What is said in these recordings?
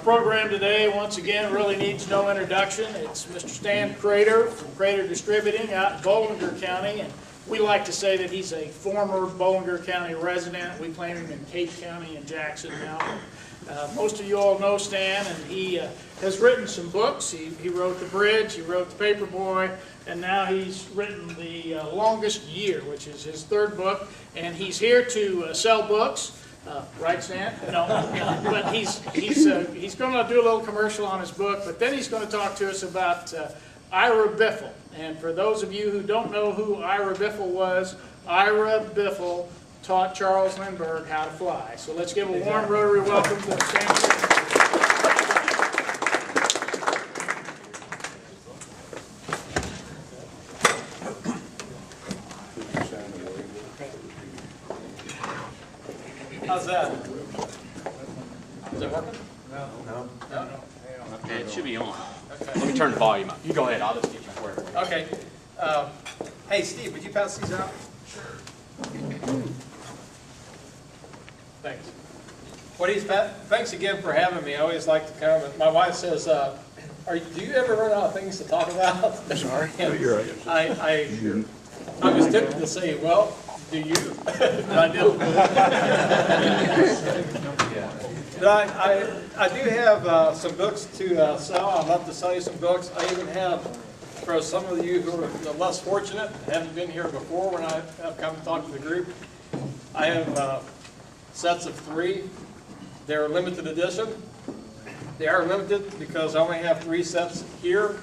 Program today, once again, really needs no introduction. It's Mr. Stan Crader from Crader Distributing out in Bollinger County, and we like to say that he's a former Bollinger County resident. We claim him in Cape County and Jackson now. Most of you all know Stan, and he has written some books. He wrote The Bridge, he wrote The Paperboy, and now he's written The Longest Year, which is his third book, and he's here to sell books. Right, Stan? No, but he's going to do a little commercial on his book, but then he's going to talk to us about Ira Biffle. And for those of you who don't know who Ira Biffle was, Ira Biffle taught Charles Lindbergh how to fly. So let's give a warm Rotary welcome to Stan. How's that? Is it working? No. Okay, it should be on. Okay. Let me turn the volume up. You go ahead. I'll just get you where. Okay. Hey, Steve, would you pass these out? Sure. Thanks. Thanks again for having me. I always like to come. My wife says, do you ever run out of things to talk about? Sorry. No, you're right. I was tempted to say, well, do you? But I didn't. But I do have some books to sell. I'd love to sell you some books. I even have, for some of you who are less fortunate, haven't been here before when I have come to talk to the group, I have sets of 3. They're limited edition. They are limited because I only have 3 sets here.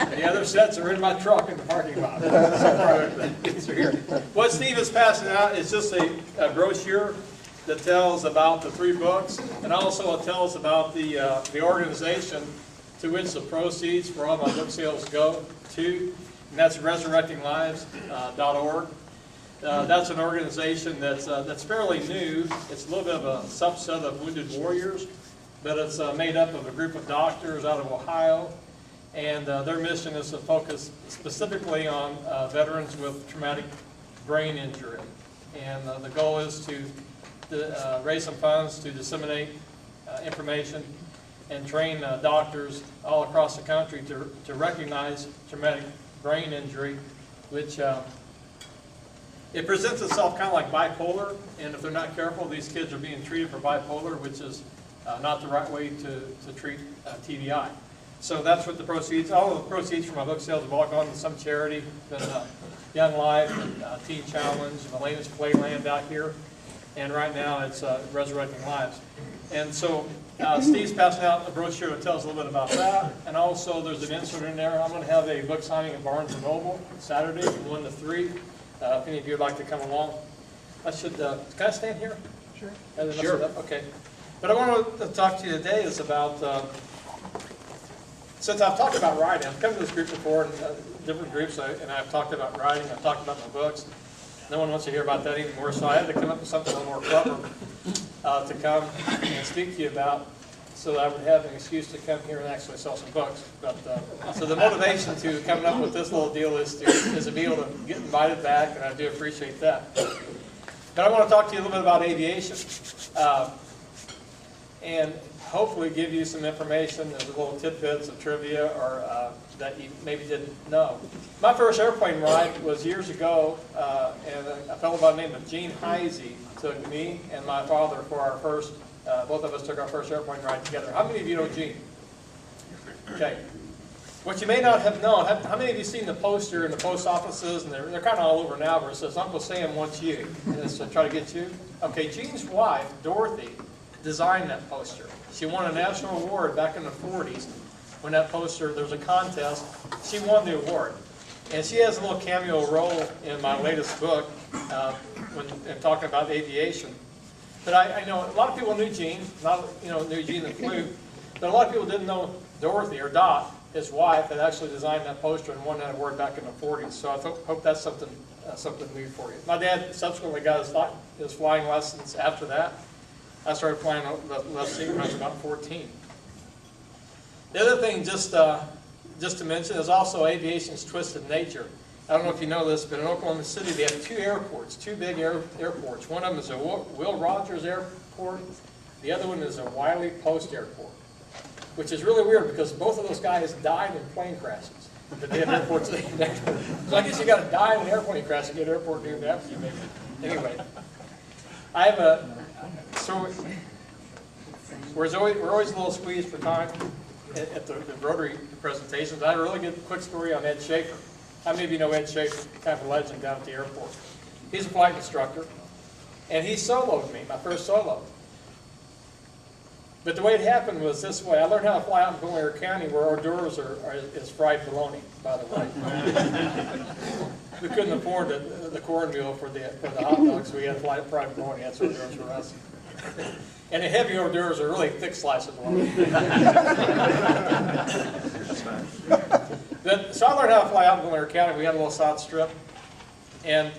The other sets are in my truck in the parking lot. What Steve is passing out is just a brochure that tells about the 3 books, and also it tells about the organization to which the proceeds for all my book sales go to, and that's resurrectinglives.org. That's an organization that's fairly new. It's a little bit of a subset of Wounded Warriors, but it's made up of a group of doctors out of Ohio, and their mission is to focus specifically on veterans with traumatic brain injury. And the goal is to raise some funds to disseminate information and train doctors all across the country to recognize traumatic brain injury, which it presents itself kind of like bipolar, and if they're not careful, these kids are being treated for bipolar, which is not the right way to treat TBI. So that's what the proceeds, all of the proceeds from my book sales have all gone to some charity, been Young Life, and Teen Challenge, and Elena's Playland out here, and right now it's Resurrecting Lives. And so Steve's passing out a brochure that tells a little bit about that, and also there's an insert in there. I'm going to have a book signing at Barnes & Noble Saturday from 1 to 3. If any of you would like to come along. Can I stand here? Sure. Sure. Okay. But I want to talk to you today is about, since I've talked about writing, I've come to this group before, in different groups, and I've talked about writing, I've talked about my books. No one wants to hear about that anymore, so I had to come up with something a little more clever to come and speak to you about, so that I would have an excuse to come here and actually sell some books. But so the motivation to coming up with this little deal is to be able to get invited back, and I do appreciate that. But I want to talk to you a little bit about aviation, and hopefully give you some information, as little tidbits of trivia or that you maybe didn't know. My first airplane ride was years ago, and a fellow by the name of Gene Heisey took me and my father for our first. Both of us took our first airplane ride together. How many of you know Gene? Okay. What you may not have known, how many of you seen the poster in the post offices, and they're kind of all over now, where it says, Uncle Sam wants you, and it's to try to get you? Okay, Gene's wife, Dorothy, designed that poster. She won a national award back in the 40s when that poster, there was a contest. She won the award. And she has a little cameo role in my latest book when talking about aviation. But I know a lot of people knew Gene, knew Gene that flew, but a lot of people didn't know Dorothy, or Dot, his wife, that actually designed that poster and won that award back in the 40s. So I hope that's something new for you. My dad subsequently got his flying lessons after that. I started flying left seat when I was about 14. The other thing, just to mention, is also aviation's twisted nature. I don't know if you know this, but in Oklahoma City they have 2 airports, 2 big airports. One of them is a Will Rogers Airport, The other one is a Wiley Post Airport, which is really weird because both of those guys died in plane crashes. But they have airports named after them. So I guess you got to die in an airplane crash to get an airport named after you, maybe. Anyway, I have a, so we're always a little squeezed for time at the Rotary presentations. I have a really good quick story on Ed Schaefer. How many of you know Ed Schaefer, kind of a legend down at the airport? He's a flight instructor, and he soloed me, my first solo. But the way it happened was this way. I learned how to fly out in Bolivar County where hors d'oeuvres is fried bologna, by the way. We couldn't afford the cornmeal for the hot dogs, so we had to fly fried bologna. That's hors d'oeuvres for us. And the heavy hors d'oeuvres are really thick slices of bologna. So I learned how to fly out in Bolivar County. We had a little side strip. And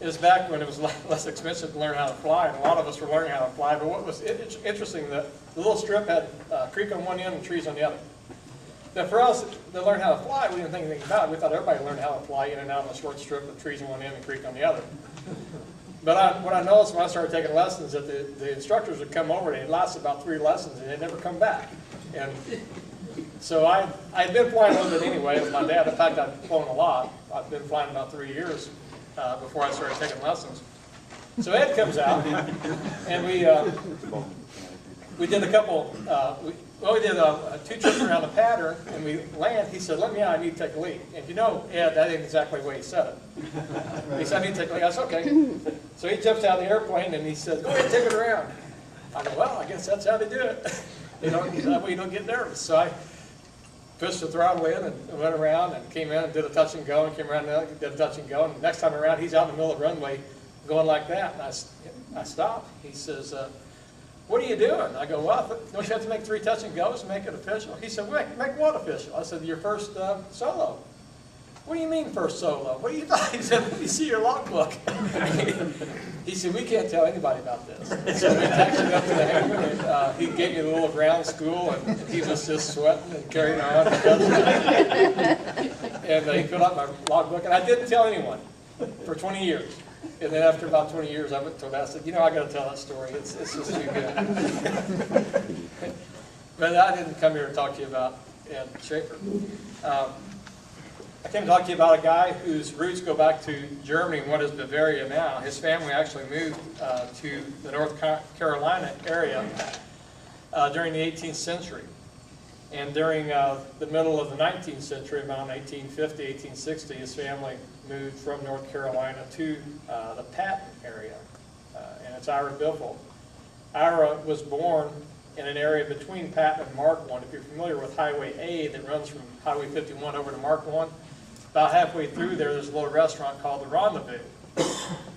it was back when it was less expensive to learn how to fly, and a lot of us were learning how to fly. But what was interesting, the little strip had a creek on one end and trees on the other. Now for us to learn how to fly, we didn't think anything about it. We thought everybody learned how to fly in and out of a short strip with trees on one end and creek on the other. But what I noticed when I started taking lessons, that the instructors would come over, and they'd last about 3 lessons, and they'd never come back. And so I'd been flying a little bit anyway with my dad. In fact, I'd flown a lot. I've been flying about 3 years. Before I started taking lessons. So Ed comes out, and we did a couple, we did 2 trips around the pattern, and we land. He said, let me out, I need to take a leak. And you know, Ed, that ain't exactly the way he said it. He said, I need to take a leak. I said, okay. So he jumps out of the airplane, and he says, go ahead and take it around. I go, well, I guess that's how they do it. That way you don't get nervous. So I pushed the throttle in and went around and came in and did a touch and go and came around and did a touch and go. And next time around, he's out in the middle of the runway going like that. And I stopped. He says, what are you doing? I go, well, don't you have to make 3 touch and goes to make it official? He said, make what official? I said, your first solo. What do you mean first solo? What do you think? He said, let me see your logbook. He said, we can't tell anybody about this. So we taxied up to the hangar, and he gave me a little ground school, and he was just sweating and carrying on. And he filled out my logbook, and I didn't tell anyone for 20 years. And then after about 20 years, I went to him and I said, I got to tell that story. It's just too good. But I didn't come here to talk to you about Ed Schaefer. I came to talk to you about a guy whose roots go back to Germany and what is Bavaria now. His family actually moved to the North Carolina area during the 18th century. And during the middle of the 19th century, around 1850, 1860, his family moved from North Carolina to the Patton area. And it's Ira Biffle. Ira was born in an area between Patton and Mark 1. If you're familiar with Highway A that runs from Highway 51 over to Mark 1, about halfway through there's a little restaurant called the Rendezvous.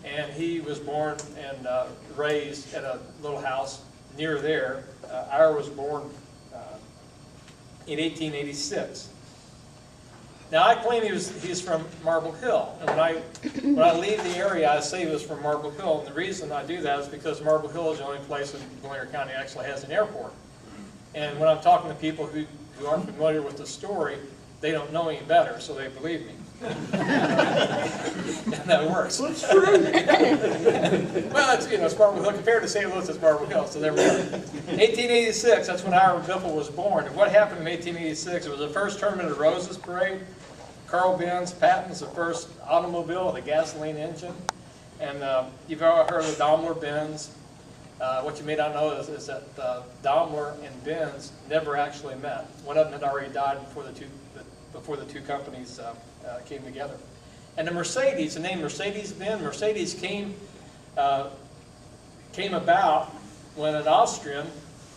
And he was born and raised at a little house near there. Ira was born in 1886. Now I claim he's from Marble Hill, and when I leave the area, I say he was from Marble Hill, and the reason I do that is because Marble Hill is the only place in Bolivar County actually has an airport. And when I'm talking to people who aren't familiar with the story, they don't know any better, so they believe me. And that works. That's true. Well, it's Marble Hill. Compared to St. Louis, it's Marble Hill, so there we go. 1886, that's when Ira Biffle was born. And what happened in 1886? It was the first Tournament of Roses parade. Carl Benz patents the first automobile with a gasoline engine. And you've all heard of the Daimler-Benz. What you may not know is that Daimler and Benz never actually met. One of them had already died before the two companies came together. And the Mercedes, the name Mercedes-Benz, Mercedes came about when an Austrian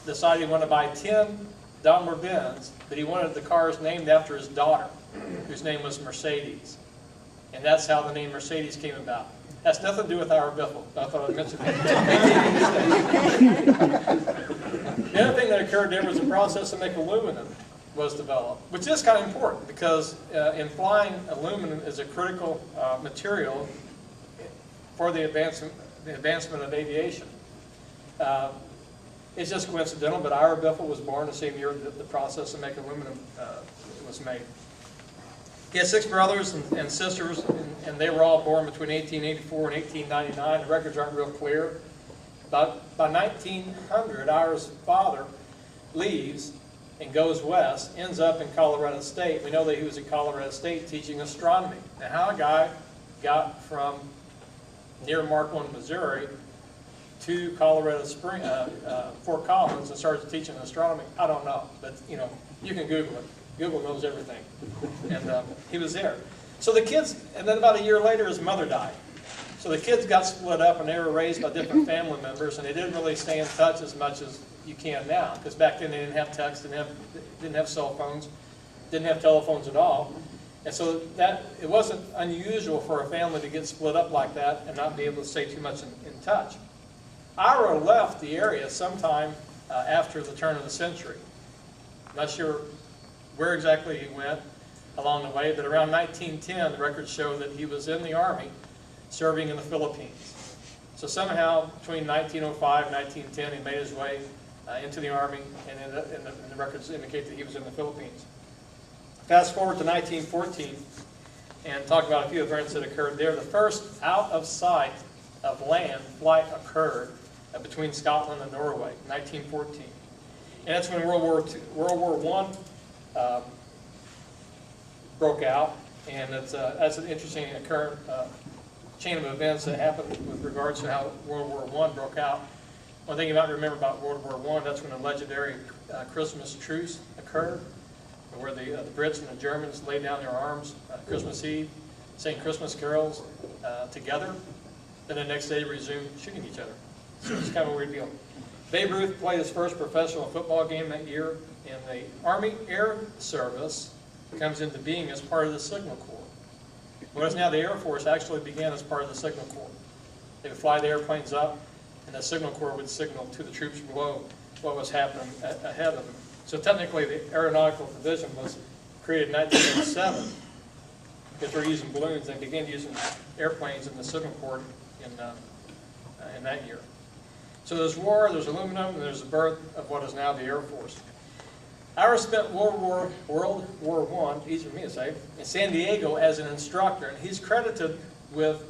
decided he wanted to buy 10 Daimler-Benz, but he wanted the cars named after his daughter, whose name was Mercedes. And that's how the name Mercedes came about. Has nothing to do with Ira Biffle. I thought I'd mention that. The other thing that occurred there was the process to make aluminum was developed, which is kind of important because in flying, aluminum is a critical material for the advancement of aviation. It's just coincidental, but Ira Biffle was born the same year that the process of making aluminum was made. He had 6 brothers and sisters, and they were all born between 1884 and 1899. The records aren't real clear. By 1900, Ira's father leaves and goes west, ends up in Colorado State. We know that he was in Colorado State teaching astronomy. Now, how a guy got from near Markland, Missouri, to Colorado Springs, Fort Collins, and started teaching astronomy, I don't know. But you know, you can Google it. Google knows everything. And he was there. So the kids, and then about a year later, his mother died. So the kids got split up, and they were raised by different family members, and they didn't really stay in touch as much as you can now, because back then they didn't have text, didn't have cell phones, didn't have telephones at all. And so it wasn't unusual for a family to get split up like that and not be able to stay too much in touch. Ira left the area sometime after the turn of the century. Not sure where exactly he went along the way, but around 1910, the records show that he was in the Army serving in the Philippines. So somehow, between 1905 and 1910, he made his way into the Army, and the records indicate that he was in the Philippines. Fast forward to 1914, and talk about a few events that occurred there. The first out-of-sight of land flight occurred between Scotland and Norway, 1914. And that's when World War I broke out, and that's an interesting current chain of events that happened with regards to how World War I broke out. One thing you might remember about World War I, that's when a legendary Christmas truce occurred, where the Brits and the Germans laid down their arms Christmas Eve, sang Christmas carols together, then the next day resumed shooting each other. So it's kind of a weird deal. Babe Ruth played his first professional football game that year, and the Army Air Service comes into being as part of the Signal Corps. What is now the Air Force actually began as part of the Signal Corps. They would fly the airplanes up, and the Signal Corps would signal to the troops below what was happening ahead of them. So technically, the Aeronautical Division was created in 1987 because we're using balloons. They began using airplanes in the Signal Corps in that year. So there's war, there's aluminum, and there's the birth of what is now the Air Force. Ira spent World War I, easy for me to say, in San Diego as an instructor, and he's credited with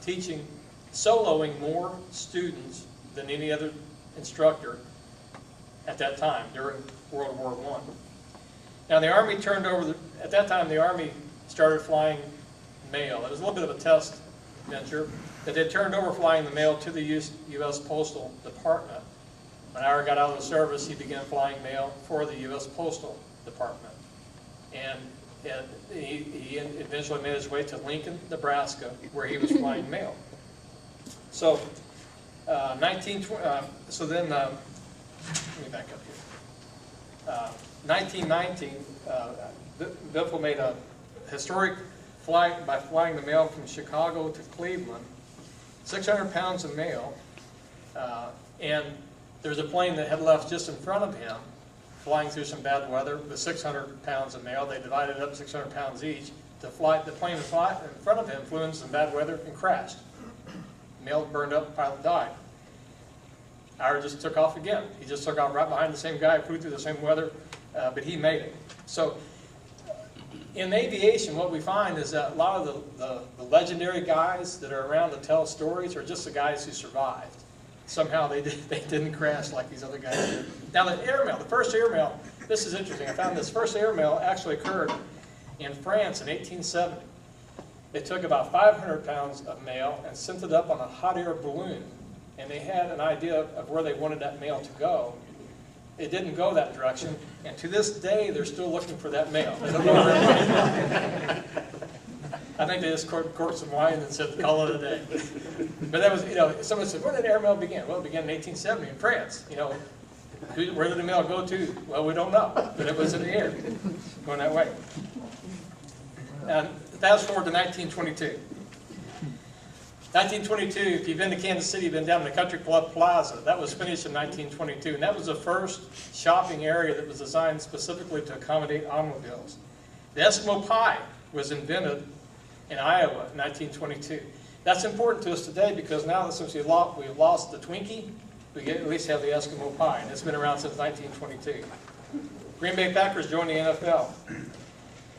teaching, soloing more students than any other instructor at that time during World War I. Now the Army turned over, at that time the Army started flying mail. It was a little bit of a test venture, but they turned over flying the mail to the U.S. Postal Department. When Ira got out of the service, he began flying mail for the U.S. Postal Department. And he eventually made his way to Lincoln, Nebraska, where he was flying mail. So, let me back up here. 1919, Biffle made a historic flight by flying the mail from Chicago to Cleveland, 600 pounds of mail, and there was a plane that had left just in front of him, flying through some bad weather with 600 pounds of mail. They divided up 600 pounds each. The plane in front of him flew into some bad weather and crashed. Mail burned up, the pilot died. Ira just took off again. He just took off right behind the same guy, flew through the same weather, but he made it. So in aviation, what we find is that a lot of the legendary guys that are around to tell stories are just the guys who survived. Somehow they didn't crash like these other guys did. Now the airmail, the first airmail, this is interesting. I found this first airmail actually occurred in France in 1870. They took about 500 pounds of mail and sent it up on a hot air balloon. And they had an idea of where they wanted that mail to go. It didn't go that direction, and to this day, they're still looking for that mail. They don't know where it went. I think they just corked some wine and said, call it a day. But that was, someone said, when did airmail begin? Well, it began in 1870 in France. Where did the mail go to? Well, we don't know, but it was in the air, going that way. And fast forward to 1922. 1922, if you've been to Kansas City, you've been down to the Country Club Plaza. That was finished in 1922, and that was the first shopping area that was designed specifically to accommodate automobiles. The Eskimo pie was invented in Iowa in 1922. That's important to us today because now since we've lost the Twinkie, we at least have the Eskimo pie, and it's been around since 1922. Green Bay Packers joined the NFL.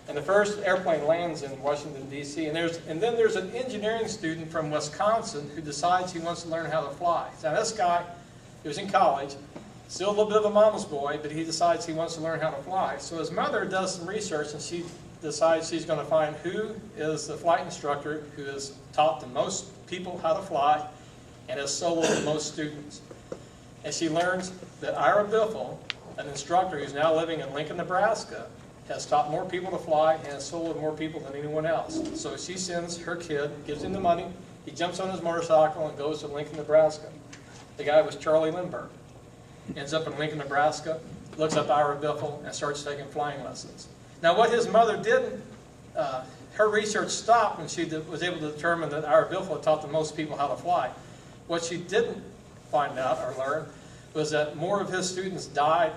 And the first airplane lands in Washington, D.C. And then there's an engineering student from Wisconsin who decides he wants to learn how to fly. Now this guy, he was in college, still a little bit of a mama's boy, but he decides he wants to learn how to fly. So his mother does some research, and she decides she's going to find who is the flight instructor who has taught the most people how to fly and has soloed the most students. And she learns that Ira Biffle, an instructor who's now living in Lincoln, Nebraska, has taught more people to fly and has soloed more people than anyone else. So she sends her kid, gives him the money, he jumps on his motorcycle and goes to Lincoln, Nebraska. The guy was Charles Lindbergh. Ends up in Lincoln, Nebraska, looks up Ira Biffle and starts taking flying lessons. Now what his mother didn't, her research stopped when she was able to determine that Ira Biffle had taught the most people how to fly. What she didn't find out or learn was that more of his students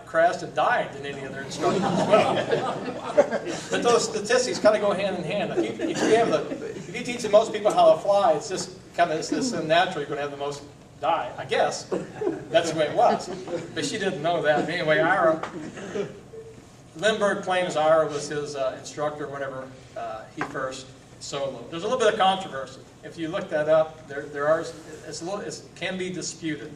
crashed and died than any other instructor as well. But those statistics kind of go hand in hand. If you teach the most people how to fly, it's just kind of it's natural you're going to have the most die, I guess. That's the way it was. But she didn't know that. But anyway, Lindbergh claims Ira was his instructor whenever he first soloed. There's a little bit of controversy. If you look that up, it can be disputed.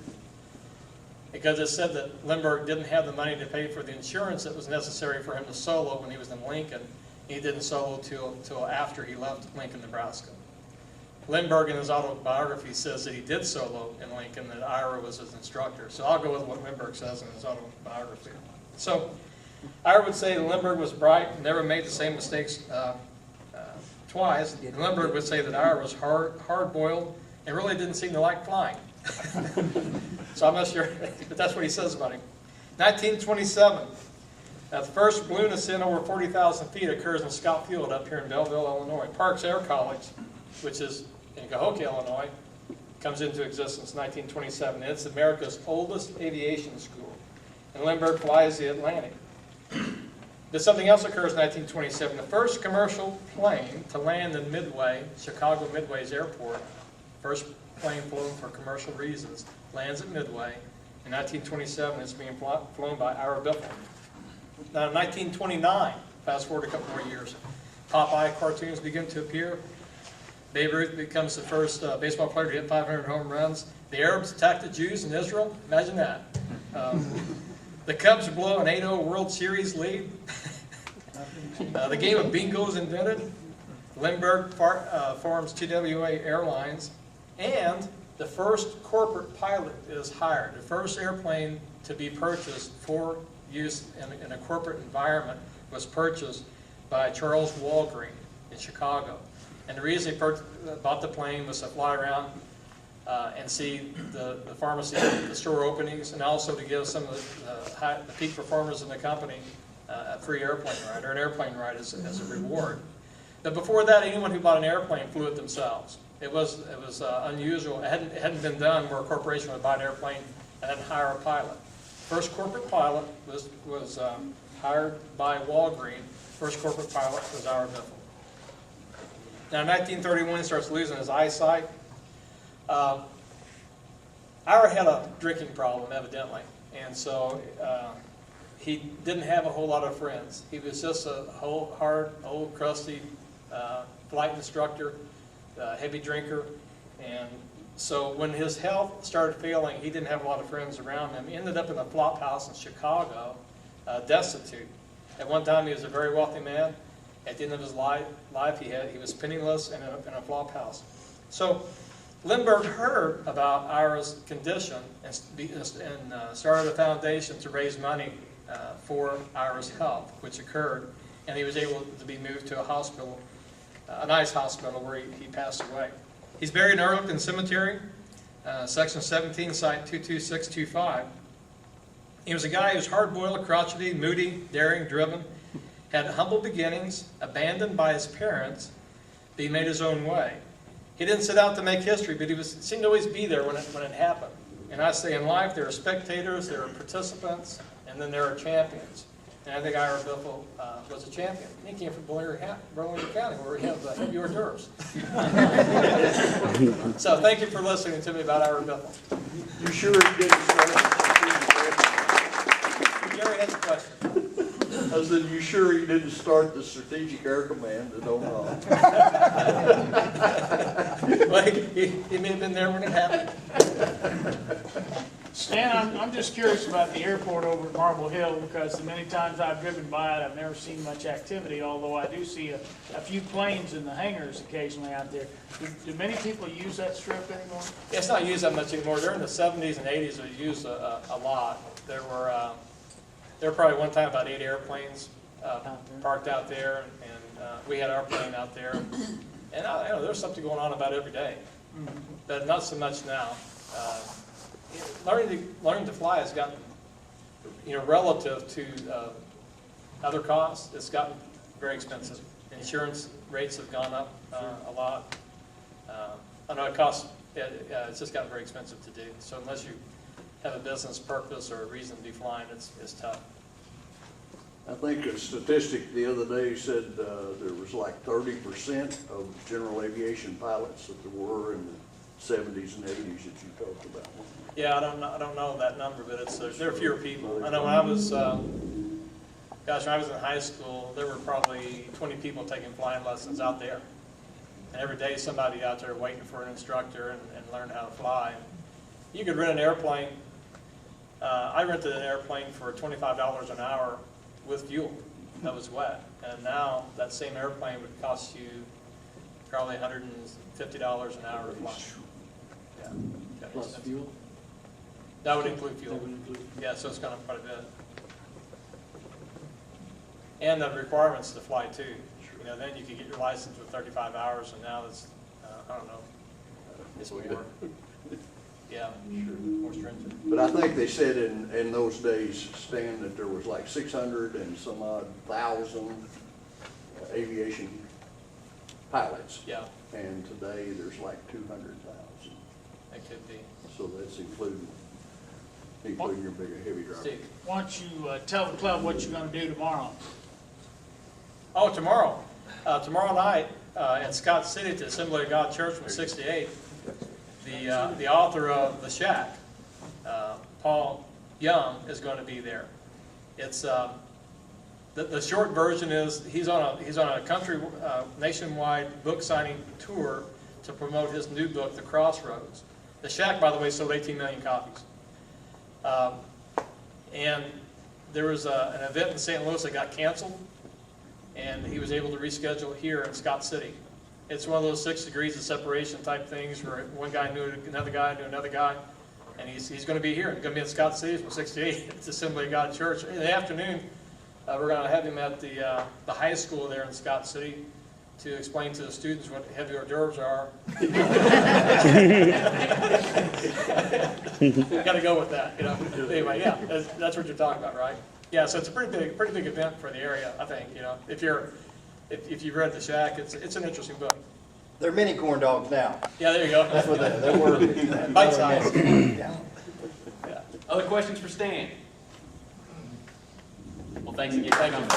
Because it said that Lindbergh didn't have the money to pay for the insurance that was necessary for him to solo when he was in Lincoln. He didn't solo till after he left Lincoln, Nebraska. Lindbergh in his autobiography says that he did solo in Lincoln, that Ira was his instructor. So I'll go with what Lindbergh says in his autobiography. So Ira would say that Lindbergh was bright, never made the same mistakes twice. And Lindbergh would say that Ira was hard-boiled and really didn't seem to like flying. So I'm not sure, but that's what he says about him. 1927, the first balloon ascent over 40,000 feet occurs in Scott Field up here in Belleville, Illinois. Parks Air College, which is in Cahokia, Illinois, comes into existence in 1927. It's America's oldest aviation school. And Lindbergh flies the Atlantic. But something else occurs in 1927. The first commercial plane to land in Midway, Chicago Midway's airport, first plane flown for commercial reasons, lands at Midway. In 1927, it's being flown by Ira Biffle. Now, in 1929, fast forward a couple more years, Popeye cartoons begin to appear. Babe Ruth becomes the first baseball player to hit 500 home runs. The Arabs attack the Jews in Israel. Imagine that. The Cubs blow an 8-0 World Series lead. The game of bingo is invented. Lindbergh forms TWA Airlines. And the first corporate pilot is hired. The first airplane to be purchased for use in a corporate environment was purchased by Charles Walgreen in Chicago. And the reason he bought the plane was to fly around and see the pharmacy, the store openings, and also to give some of the peak performers in the company a free airplane ride, or an airplane ride as a reward. But before that, anyone who bought an airplane flew it themselves. It was unusual. It hadn't been done where a corporation would buy an airplane and then hire a pilot. First corporate pilot was hired by Walgreen. First corporate pilot was Ira Biffle. Now, in 1931, he starts losing his eyesight. Ira had a drinking problem, evidently, and so he didn't have a whole lot of friends. He was just a hard, old, crusty flight instructor, heavy drinker, and so when his health started failing, he didn't have a lot of friends around him. He ended up in a flop house in Chicago, destitute. At one time, he was a very wealthy man. At the end of his life, he was penniless and in a flop house. So Lindbergh heard about Ira's condition and started a foundation to raise money for Ira's health, which occurred, and he was able to be moved to a hospital, a nice hospital where he passed away. He's buried in Arlington Cemetery, section 17, site 22625. He was a guy who was hard-boiled, crotchety, moody, daring, driven, had humble beginnings, abandoned by his parents, but he made his own way. He didn't set out to make history, but he seemed to always be there when it happened. And I say in life, there are spectators, there are participants, and then there are champions. And I think Ira Biffle was a champion. He came from Berlin County, where we have the heavy hors d'oeuvres. So thank you for listening to me about Ira Biffle. You sure did. Jerry has a question. I said, you sure he didn't start the Strategic Air Command at Omaha? Well, he may have been there when it happened. Stan, I'm just curious about the airport over at Marble Hill, because the many times I've driven by it, I've never seen much activity, although I do see a few planes in the hangars occasionally out there. Do many people use that strip anymore? It's not used that much anymore. During the 70s and 80s, it was used a lot. There were probably one time about 8 airplanes parked out there, and we had our plane out there. And I know there's something going on about every day, but not so much now. Learning to fly has gotten, relative to other costs, it's gotten very expensive. Insurance rates have gone up a lot. I know it's just gotten very expensive to do. So unless you have a business purpose or a reason to be flying, it's tough. I think a statistic the other day said there was like 30% of general aviation pilots that there were in the 70s and 80s that you talked about. Yeah, I don't know that number, but there are fewer people. I know when I was, when I was in high school, there were probably 20 people taking flying lessons out there. And every day somebody out there waiting for an instructor and learn how to fly. You could rent an airplane. I rented an airplane for $25 an hour with fuel that was wet. And now that same airplane would cost you probably $150 an hour to fly. Yeah. Plus fuel? That would include fuel. That would include. Yeah, so it's gone up quite a bit. And the requirements to fly too. Then you could get your license with 35 hours, and now it's, I don't know, it's more. Yeah, more stringent. But I think they said in those days, Stan, that there was like 600 and some odd thousand aviation pilots. Yeah, And today there's like 200,000. it could be. So that's including your bigger heavy driver. Steve. Why don't you tell the club what you're going to do tomorrow? Oh, tomorrow. Tomorrow night at Scott City at the Assembly of God Church from 6 to 8, the author of The Shack, Paul Young, is going to be there. It's the short version is he's on a country nationwide book signing tour to promote his new book, The Crossroads. The Shack, by the way, sold 18 million copies. And there was an event in St. Louis that got canceled, and he was able to reschedule here in Scott City. It's one of those 6 degrees of separation type things where one guy knew another guy, and he's going to be here. He's going to be in Scott City from 6 to 8 at the Assembly of God Church. In the afternoon, we're going to have him at the high school there in Scott City to explain to the students what heavy hors d'oeuvres are. Got to go with that, Anyway, yeah, that's what you're talking about, right? Yeah, so it's a pretty big event for the area, I think. If you've read The Shack, it's an interesting book. They're mini corn dogs now. Yeah, there you go. That's what they were. Bite size. Yeah. Other questions for Stan? Well, thanks again for coming.